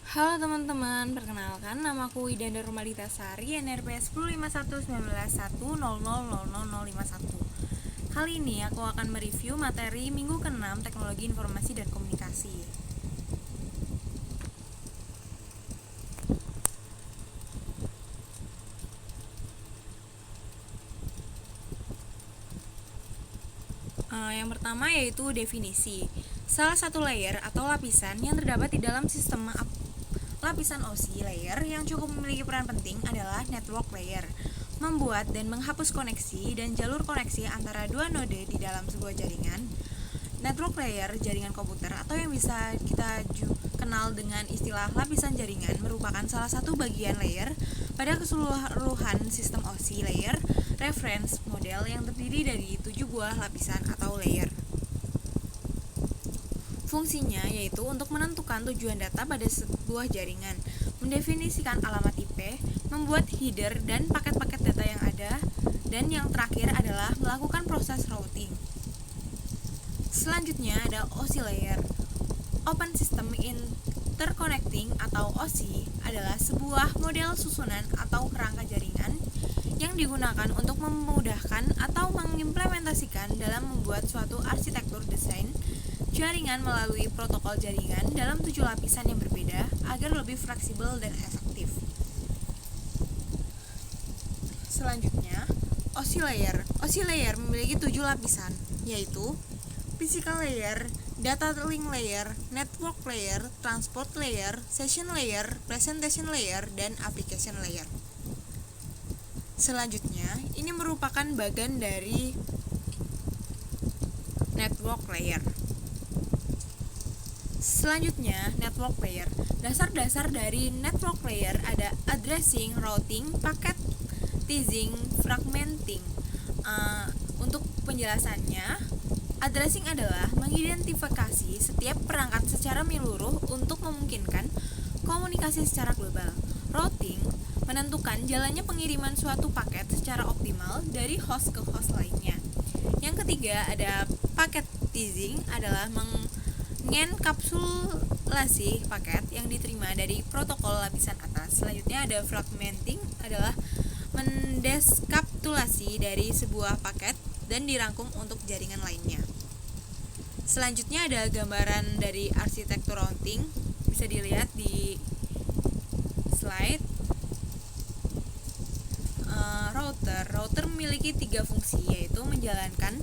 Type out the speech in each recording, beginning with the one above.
Halo teman-teman, perkenalkan namaku Ida Nurmalita Sari, NRP 10511911100051. Kali ini aku akan mereview materi minggu ke-6 Teknologi Informasi dan Komunikasi. Yang pertama yaitu definisi. Salah satu layer atau lapisan yang terdapat di dalam sistem lapisan OSI layer yang cukup memiliki peran penting adalah network layer, membuat dan menghapus koneksi dan jalur koneksi antara dua node di dalam sebuah jaringan. Network layer jaringan komputer atau yang bisa kita kenal dengan istilah lapisan jaringan merupakan salah satu bagian layer pada keseluruhan sistem OSI layer reference model yang terdiri dari 7 buah lapisan atau layer. Fungsinya yaitu untuk menentukan tujuan data pada sebuah jaringan, mendefinisikan alamat IP, membuat header dan paket-paket data yang ada, dan yang terakhir adalah melakukan proses routing. Selanjutnya ada OSI layer. Open System Interconnecting atau OSI adalah sebuah model susunan atau kerangka jaringan yang digunakan untuk memudahkan atau mengimplementasikan dalam membuat suatu arsitektur desain jaringan melalui protokol jaringan dalam 7 lapisan yang berbeda agar lebih fleksibel dan efektif. Selanjutnya, OSI layer. OSI layer memiliki 7 lapisan, yaitu physical layer, data link layer, network layer, transport layer, session layer, presentation layer, dan application layer. Selanjutnya, ini merupakan bagian dari network layer. Selanjutnya, network layer. Dasar-dasar dari network layer ada addressing, routing, packet teasing, fragmenting. Untuk penjelasannya, addressing adalah mengidentifikasi setiap perangkat secara menyeluruh untuk memungkinkan komunikasi secara global. Routing menentukan jalannya pengiriman suatu paket secara optimal dari host ke host lainnya. Yang ketiga ada packet teasing adalah mengenkapsulasi paket yang diterima dari protokol lapisan atas. Selanjutnya ada fragmenting adalah mendeskapsulasi dari sebuah paket dan dirangkum untuk jaringan lainnya. Selanjutnya ada gambaran dari arsitektur routing, bisa dilihat di slide. Router memiliki 3 fungsi, yaitu menjalankan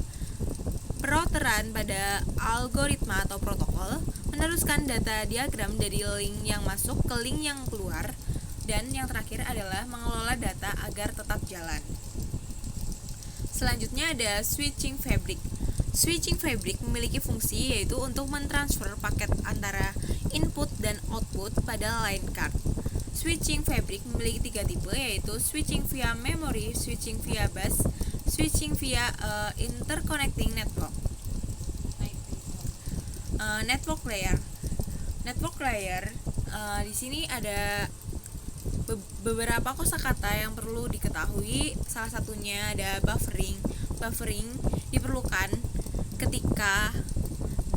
perouteran pada algoritma atau protokol, meneruskan data diagram dari link yang masuk ke link yang keluar, dan yang terakhir adalah mengelola data agar tetap jalan. Selanjutnya ada switching fabric. Switching fabric memiliki fungsi yaitu untuk mentransfer paket antara input dan output pada line card. Switching fabric memiliki 3 tipe, yaitu switching via memory, switching via bus, switching via interconnecting network. Network layer. Network layer di sini ada beberapa kosakata yang perlu diketahui. Salah satunya ada buffering. Buffering diperlukan ketika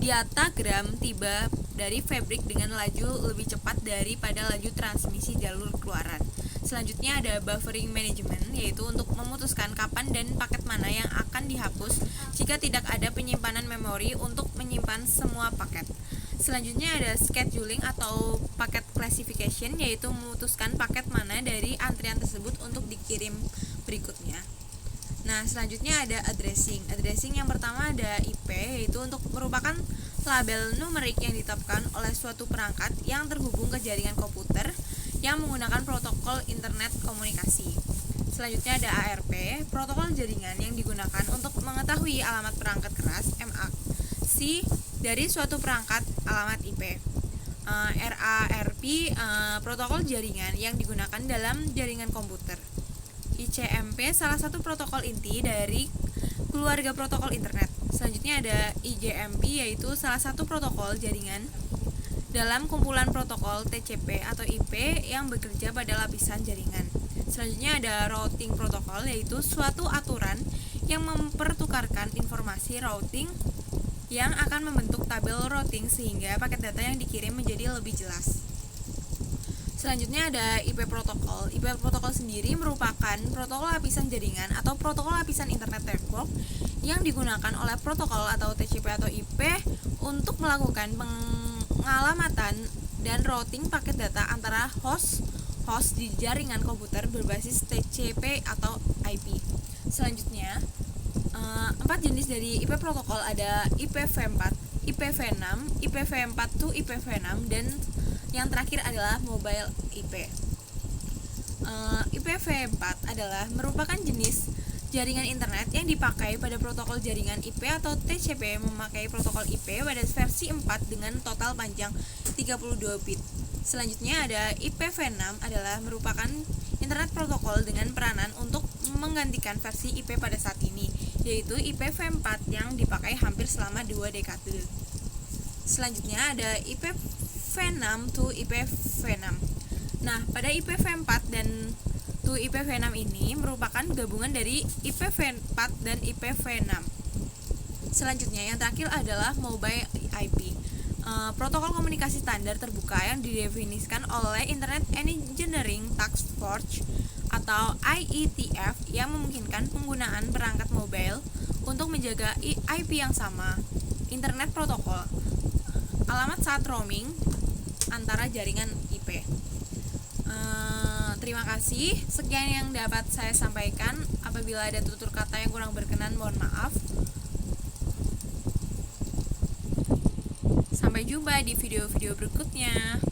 datagram tiba dari fabrik dengan laju lebih cepat daripada laju transmisi jalur keluaran. Selanjutnya ada buffering management, yaitu untuk memutuskan kapan dan paket mana yang akan dihapus jika tidak ada penyimpanan memori untuk menyimpan semua paket. Selanjutnya ada scheduling atau packet classification, yaitu memutuskan paket mana dari antrian tersebut untuk dikirim berikutnya. Nah, selanjutnya ada addressing. Addressing yang pertama ada IP, yaitu untuk merupakan label numerik yang ditetapkan oleh suatu perangkat yang terhubung ke jaringan komputer yang menggunakan protokol internet komunikasi. Selanjutnya ada ARP, protokol jaringan yang digunakan untuk mengetahui alamat perangkat keras MAC dari suatu perangkat alamat IP. RARP, protokol jaringan yang digunakan dalam jaringan komputer. ICMP, salah satu protokol inti dari keluarga protokol internet. Selanjutnya ada IJMP, yaitu salah satu protokol jaringan dalam kumpulan protokol TCP atau IP yang bekerja pada lapisan jaringan. Selanjutnya ada routing protokol, yaitu suatu aturan yang mempertukarkan informasi routing yang akan membentuk tabel routing sehingga paket data yang dikirim menjadi lebih jelas. Selanjutnya ada IP protokol. IP protokol sendiri merupakan protokol lapisan jaringan atau protokol lapisan internet network yang digunakan oleh protokol atau TCP atau IP untuk melakukan pengalamatan dan routing paket data antara host di jaringan komputer berbasis TCP atau IP. Selanjutnya, 4 jenis dari IP protokol ada IPv4, IPv6, IPv4 to IPv6, dan yang terakhir adalah mobile IP. IPv4 adalah merupakan jenis jaringan internet yang dipakai pada protokol jaringan IP atau TCP memakai protokol IP pada versi 4 dengan total panjang 32 bit. Selanjutnya ada IPv6 adalah merupakan internet protokol dengan peranan untuk menggantikan versi IP pada saat ini, yaitu IPv4 yang dipakai hampir selama 2 dekade. Selanjutnya ada IPv6 to IPv6. Nah, pada IPv4 dan to IPv6 ini merupakan gabungan dari IPv4 dan IPv6. Selanjutnya yang terakhir adalah mobile IP. Protokol komunikasi standar terbuka yang didefinisikan oleh Internet Engineering Task Force atau IETF yang memungkinkan penggunaan perangkat mobile untuk menjaga IP yang sama. Internet protokol, alamat saat roaming antara jaringan IP. Terima kasih. Sekian yang dapat saya sampaikan. Apabila ada tutur kata yang kurang berkenan, mohon maaf. Sampai jumpa di video-video berikutnya.